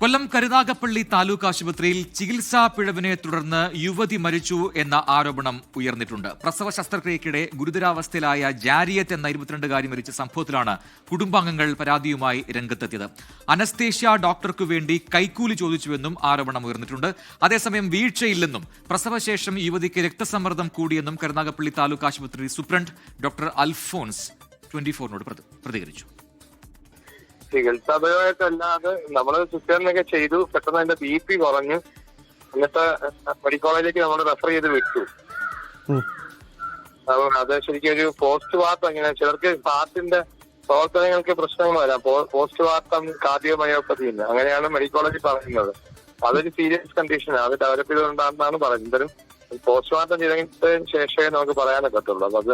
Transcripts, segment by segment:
കൊല്ലം കരുനാഗപ്പള്ളി താലൂക്ക് ആശുപത്രിയിൽ ചികിത്സാ പിഴവിനെ തുടർന്ന് യുവതി മരിച്ചു എന്ന ആരോപണം ഉയർന്നിട്ടുണ്ട്. പ്രസവ ശസ്ത്രക്രിയയ്ക്കിടെ ഗുരുതരാവസ്ഥയിലായ ജാരിയത്ത് എന്ന 22-കാരി മരിച്ച സംഭവത്തിലാണ് കുടുംബാംഗങ്ങൾ പരാതിയുമായി രംഗത്തെത്തിയത്. അനസ്തേഷ്യ ഡോക്ടർക്കു വേണ്ടി കൈക്കൂലി ചോദിച്ചുവെന്നും ആരോപണം ഉയർന്നിട്ടുണ്ട്. അതേസമയം വീഴ്ചയില്ലെന്നും പ്രസവശേഷം യുവതിക്ക് രക്തസമ്മർദ്ദം കൂടിയെന്നും കരുനാഗപ്പള്ളി താലൂക്ക് ആശുപത്രി സൂപ്രണ്ട് ഡോക്ടർ അൽഫോൺസ് 24നോട് പ്രതികരിച്ചു. ചികിത്സാപരമായിട്ടല്ലാതെ നമ്മള് സിസ്റ്ററിനൊക്കെ ചെയ്തു. പെട്ടെന്ന് അതിന്റെ BP കുറഞ്ഞു. എന്നിട്ട് മെഡിക്കൽ കോളേജിലേക്ക് നമ്മൾ റെഫർ ചെയ്ത് വിട്ടു. അത് ശരിക്കും ഒരു പോസ്റ്റ് വാർട്ടം ഇങ്ങനെ ചിലർക്ക് ഹാർട്ടിന്റെ പ്രവർത്തനങ്ങൾക്ക് പ്രശ്നങ്ങൾ വരാം. പോസ്റ്റ് വാർട്ടം കാർഡിയോമയോപ്പതി ഇല്ല, അങ്ങനെയാണ് മെഡിക്കൽ കോളേജിൽ പറയുന്നത്. അതൊരു സീരിയസ് കണ്ടീഷനാണ്. അത് ഡെവലപ്പ് ചെയ്തുകൊണ്ടാണെന്നാണ് പറയുന്നത്. പോസ്റ്റ്മോർട്ടം ചെയ്തതിന് ശേഷമേ നമുക്ക് പറയാനൊക്കത്തുള്ളൂ. അപ്പൊ അത്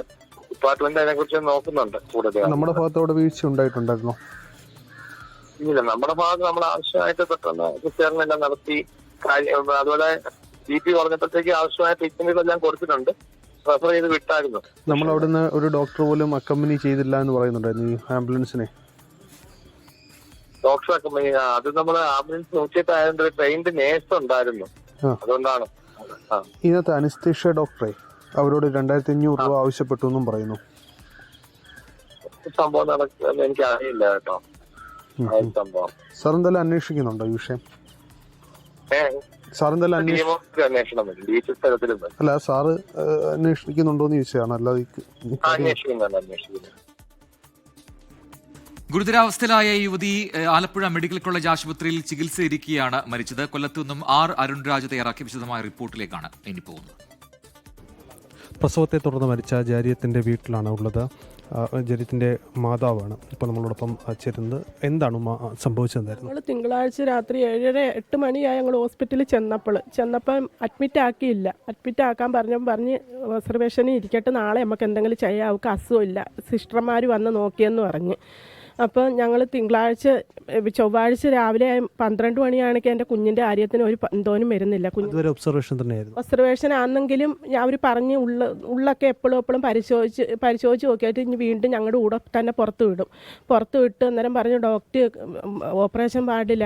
ഡിപ്പാർട്ട്മെന്റ് അതിനെ കുറിച്ച് നോക്കുന്നുണ്ട് കൂടുതൽ. നമ്മുടെ ഭാഗത്തോടെ വീഴ്ച ഉണ്ടായിട്ടുണ്ടായിരുന്നോ? ഇല്ല, നമ്മുടെ ഭാഗത്ത് നമ്മൾ ആവശ്യമായിട്ട് പെട്ടെന്ന് സിസ്റ്ററിനെല്ലാം നടത്തി. അതുപോലെ BP കുറഞ്ഞപ്പോഴത്തേക്ക് ആവശ്യമായ ട്രീറ്റ്മെന്റുകളെല്ലാം കൊടുത്തിട്ടുണ്ട്. റെഫർ ചെയ്ത് വിട്ടായിരുന്നു. നമ്മൾ അവിടുന്ന് ഒരു ഡോക്ടർ പോലും അക്കമ്പനി ചെയ്തില്ല എന്ന് പറയുന്നുണ്ടായിരുന്നു ഈ ആംബുലൻസിനെ. ഡോക്ടർ അക്കമ്പനി അത് നമ്മൾ ആംബുലൻസ് നോക്കിയിട്ടായതുകൊണ്ട് ട്രെയിൻഡ് നേഴ്സ് ഉണ്ടായിരുന്നു, അതുകൊണ്ടാണ്. ഇതിനകത്ത് അനസ്തേഷ്യ ഡോക്ടറെ അവരോട് 2500 രൂപ ആവശ്യപ്പെട്ടു എന്നും പറയുന്നു. സംഭവം നടക്കുന്നത് എനിക്ക് അറിയില്ല കേട്ടോ. സംഭവം സാർ എന്തായാലും അന്വേഷിക്കുന്നുണ്ടോ ഈ വിഷയം? സാർ എന്തായാലും അന്വേഷണം അല്ല സാറ് അന്വേഷിക്കുന്നുണ്ടോന്ന് ചോദിച്ചതാണ്. അല്ലാതെ ഗുരുതരാവസ്ഥയിലായ യുവതി ആലപ്പുഴ മെഡിക്കൽ കോളേജ് ആശുപത്രിയിൽ ചികിത്സയിരിക്കെയാണ് മരിച്ചത്. കൊല്ലത്തു നിന്നും അരുൺരാജ് തയ്യാറാക്കിയ വിശദമായ റിപ്പോർട്ടിലേക്കാണ് ഇനി പോകുന്നത്. പ്രസവത്തെ തുടർന്ന് മരിച്ച ജാരിയത്തിന്റെ വീട്ടിലാണ് ഉള്ളത്. ജാരിയത്തിന്റെ മാതാവാണ് ഇപ്പോൾ നമ്മളോടൊപ്പം ചേരുന്നത്. എന്താണ് സംഭവിച്ചതായിരുന്നു? ഞങ്ങൾ തിങ്കളാഴ്ച രാത്രി 7:30-8 മണിയായി ഞങ്ങൾ ഹോസ്പിറ്റലിൽ ചെന്നപ്പം അഡ്മിറ്റ് ആക്കിയില്ല. അഡ്മിറ്റ് ആക്കാൻ പറഞ്ഞ് റിസർവേഷനിൽ ഇരിക്കട്ടെ, നാളെ നമുക്ക് എന്തെങ്കിലും ചെയ്യാം, അവർക്ക് അസുഖമില്ല, സിസ്റ്റർമാർ വന്ന് നോക്കിയെന്ന് പറഞ്ഞ്. അപ്പോൾ ഞങ്ങൾ ചൊവ്വാഴ്ച രാവിലെ 12 മണിയാണെങ്കിൽ എൻ്റെ കുഞ്ഞിൻ്റെ കാര്യത്തിന് ഒരു എന്തോനും വരുന്നില്ല. ഒബ്സർവേഷൻ ആണെങ്കിലും അവർ പറഞ്ഞ് ഉള്ളൊക്കെ എപ്പോഴും പരിശോധിച്ച് നോക്കിയിട്ട് ഇനി വീണ്ടും ഞങ്ങളുടെ കൂടെ തന്നെ പുറത്ത് വിട്ട് അന്നേരം പറഞ്ഞു ഡോക്ടർ ഓപ്പറേഷൻ പാടില്ല,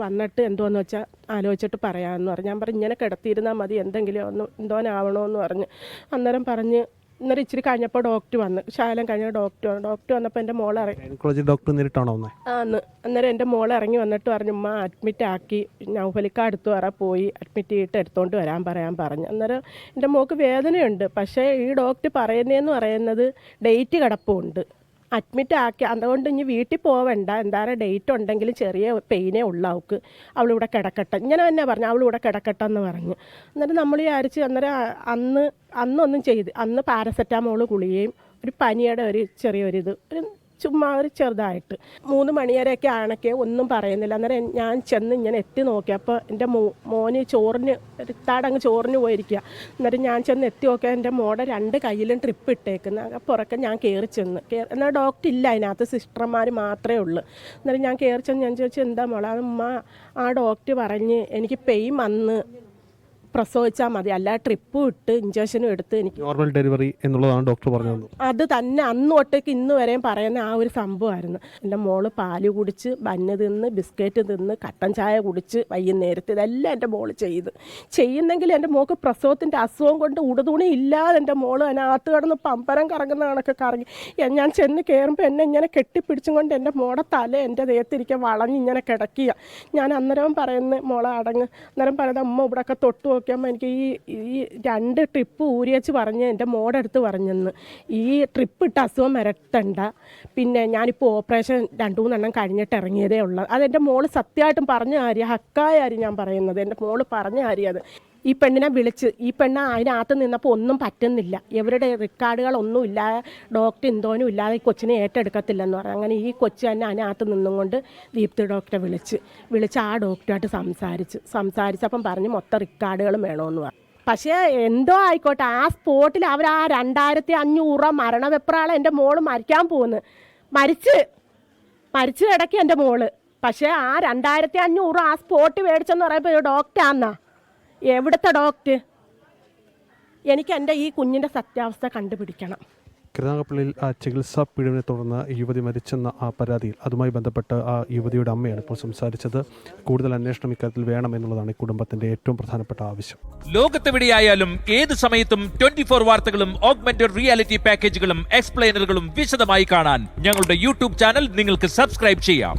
വന്നിട്ട് എന്തോന്ന് വെച്ചാൽ ആലോചിച്ചിട്ട് പറയാമെന്ന് പറഞ്ഞു. ഞാൻ പറഞ്ഞു ഇങ്ങനെ കിടത്തിയിരുന്നാൽ മതി, എന്തെങ്കിലും എന്തോനാവണമെന്ന് പറഞ്ഞ്. അന്നേരം ഇന്നലെ ഇച്ചിരി കഴിഞ്ഞപ്പോൾ ഡോക്ടർ വന്ന്, ശാലം കഴിഞ്ഞ ഡോക്ടർ വന്നപ്പോൾ എൻ്റെ മോളെ അന്നേരം എൻ്റെ മോളെ ഇറങ്ങി വന്നിട്ട് പറഞ്ഞു ഉമ്മ അഡ്മിറ്റ് ആക്കി, നൗഫലിക്ക അടുത്ത് വരെ പോയി അഡ്മിറ്റ് ചെയ്തിട്ട് എടുത്തുകൊണ്ട് പറയാൻ പറഞ്ഞു. അന്നേരം എൻ്റെ മോൾക്ക് വേദനയുണ്ട്. പക്ഷേ ഈ ഡോക്ടർ പറയുന്നത് ഡേറ്റ് കിടപ്പുണ്ട്, അഡ്മിറ്റ് ആക്കി. അതുകൊണ്ട് ഇനി വീട്ടിൽ പോവണ്ട, എന്തായാലും ഡേറ്റ് ഉണ്ടെങ്കിലും ചെറിയ പെയിനേ ഉള്ളൂ അവൾക്ക്, അവളിവിടെ കിടക്കട്ടെ, ഇങ്ങനെ തന്നെ പറഞ്ഞു, അവളിവിടെ കിടക്കട്ടെ എന്ന് പറഞ്ഞു. എന്നിട്ട് നമ്മൾ വിചാരിച്ച് അന്നൊന്നും ചെയ്ത് അന്ന് പാരസെറ്റാമോൾ ഗുളികയും ഒരു പനിയുടെ ഒരു ചെറിയൊരിത് ചുമ്മാ ഒരു ചെറുതായിട്ട് 3 മണിവരെയൊക്കെ ആണൊക്കെ ഒന്നും പറയുന്നില്ല. അന്നേരം ഞാൻ ചെന്ന് ഇങ്ങനെ എത്തി നോക്കിയപ്പോൾ എൻ്റെ മോന് റിത്താടങ്ങ് ചോറിന് പോയിരിക്കുക. എന്നിട്ട് ഞാൻ ചെന്ന് എത്തി നോക്കിയാൽ എൻ്റെ മോടെ 2 കയ്യിലും ട്രിപ്പ് ഇട്ടേക്കുന്നത്. പുറക്കെ ഞാൻ കയറി ചെന്ന് എന്നാൽ ഡോക്ടർ ഇല്ല, അതിനകത്ത് സിസ്റ്റർമാർ മാത്രമേ ഉള്ളൂ. എന്നിട്ട് ഞാൻ കയറി ചെന്ന് ഞാൻ ചോദിച്ചു എന്താ മോളെ? അമ്മ ആ ഡോക്ടർ പറഞ്ഞ് എനിക്ക് പെയിൻ വന്ന് പ്രസവിച്ചാൽ മതി, അല്ല ട്രിപ്പും ഇട്ട് ഇഞ്ചക്ഷനും എടുത്ത് എനിക്ക് നോർമൽ ഡെലിവറി എന്നുള്ളതാണ് ഡോക്ടർ പറഞ്ഞത്. അത് തന്നെ അന്ന് തൊട്ടേക്ക് ഇന്ന് വരെയും പറയുന്ന ആ ഒരു സംഭവമായിരുന്നു. എൻ്റെ മോള് പാല് കുടിച്ച്, ബന്ന് തിന്ന്, ബിസ്ക്കറ്റ് തിന്ന്, കട്ടൻ ചായ കുടിച്ച് വൈകുന്നേരത്ത് ഇതെല്ലാം എൻ്റെ മോള് ചെയ്യുന്നെങ്കിൽ എൻ്റെ മോൾക്ക് പ്രസവത്തിൻ്റെ അസുഖം കൊണ്ട് ഉടുതുണി ഇല്ലാതെ എൻ്റെ മോള് അതിനകത്ത് കിടന്ന് പമ്പരം കറങ്ങുന്ന കണക്ക് കറങ്ങി. ഞാൻ ചെന്ന് കയറുമ്പോൾ എന്നെ ഇങ്ങനെ കെട്ടിപ്പിടിച്ചും കൊണ്ട് എൻ്റെ മോടെ തല എൻ്റെ ദേഹത്തിരിക്കാൻ വളഞ്ഞിങ്ങനെ കിടക്കുക. ഞാൻ അന്നേരം പറയുന്നത് മോളെ അടങ്ങ്. അന്നേരം പറയുന്നത് അമ്മ ഇവിടെയൊക്കെ തൊട്ട് നോക്കിയപ്പോൾ എനിക്ക് ഈ 2 ട്രിപ്പ് ഊരിയച്ച് പറഞ്ഞ് എൻ്റെ മോടെ അടുത്ത് പറഞ്ഞെന്ന് ഈ ട്രിപ്പ് ഇട്ട് അസുഖം വരട്ടണ്ട, പിന്നെ ഞാനിപ്പോൾ ഓപ്പറേഷൻ 2-3 എണ്ണം കഴിഞ്ഞിട്ട് ഇറങ്ങിയതേ ഉള്ളൂ. അതെൻ്റെ മോള് സത്യമായിട്ടും പറഞ്ഞ കാര്യം, ഹക്കായ കാര്യം ഞാൻ പറയുന്നത്. എൻ്റെ മോള് പറഞ്ഞ കാര്യം അത്. ഈ പെണ്ണിനെ വിളിച്ച് ഈ പെണ്ണ് അതിനകത്ത് നിന്നപ്പോൾ ഒന്നും പറ്റുന്നില്ല, ഇവരുടെ റെക്കോർഡുകളൊന്നുമില്ല, ഡോക്ടർ എന്തോനും ഇല്ലാതെ ഈ കൊച്ചിനെ ഏറ്റെടുക്കത്തില്ലെന്ന് പറഞ്ഞു. അങ്ങനെ ഈ കൊച്ചു തന്നെ അതിനകത്ത് നിന്നുകൊണ്ട് ദീപ്തി ഡോക്ടറെ വിളിച്ച് ആ ഡോക്ടറായിട്ട് സംസാരിച്ചപ്പം പറഞ്ഞ് മൊത്തം റെക്കോർഡുകളും വേണമെന്ന് പറഞ്ഞു. പക്ഷേ എന്തോ ആയിക്കോട്ടെ, ആ സ്പോട്ടിൽ അവർ ആ 2500 മരണവെപ്രാളം എൻ്റെ മോള് മരിക്കാൻ പോകുന്നു, മരിച്ച് കിടക്കി എൻ്റെ മോള്. പക്ഷേ ആ 2500 ആ സ്പോട്ട് മേടിച്ചെന്ന് പറയുമ്പോൾ ഡോക്ടറാന്നാ? എവിടുത്തെ ഡോക്ടർ? എനിക്ക് എൻ്റെ ഈ കുഞ്ഞിൻ്റെ സത്യാവസ്ഥ കണ്ടുപിടിക്കണം. കരുനാഗപ്പള്ളിയിൽ ചികിത്സാ പീഡനത്തെ തുടർന്ന് യുവതി മരിച്ചെന്ന ആ പരാതിയിൽ അതുമായി ബന്ധപ്പെട്ട് ആ യുവതിയുടെ അമ്മയാണ് ഇപ്പോൾ സംസാരിച്ചത്. കൂടുതൽ അന്വേഷണം ഇക്കാര്യത്തിൽ വേണമെന്നുള്ളതാണ് ഈ കുടുംബത്തിന്റെ ഏറ്റവും പ്രധാനപ്പെട്ട ആവശ്യം. ലോകത്തെവിടെയായാലും ഏത് സമയത്തും 24 വാർത്തകളും ഓഗ്മെന്റഡ് റിയാലിറ്റി പാക്കേജുകളും എക്സ്പ്ലെയിനറുകളും വിശദമായി കാണാൻ ഞങ്ങളുടെ യൂട്യൂബ് ചാനൽ നിങ്ങൾക്ക് സബ്സ്ക്രൈബ് ചെയ്യാം.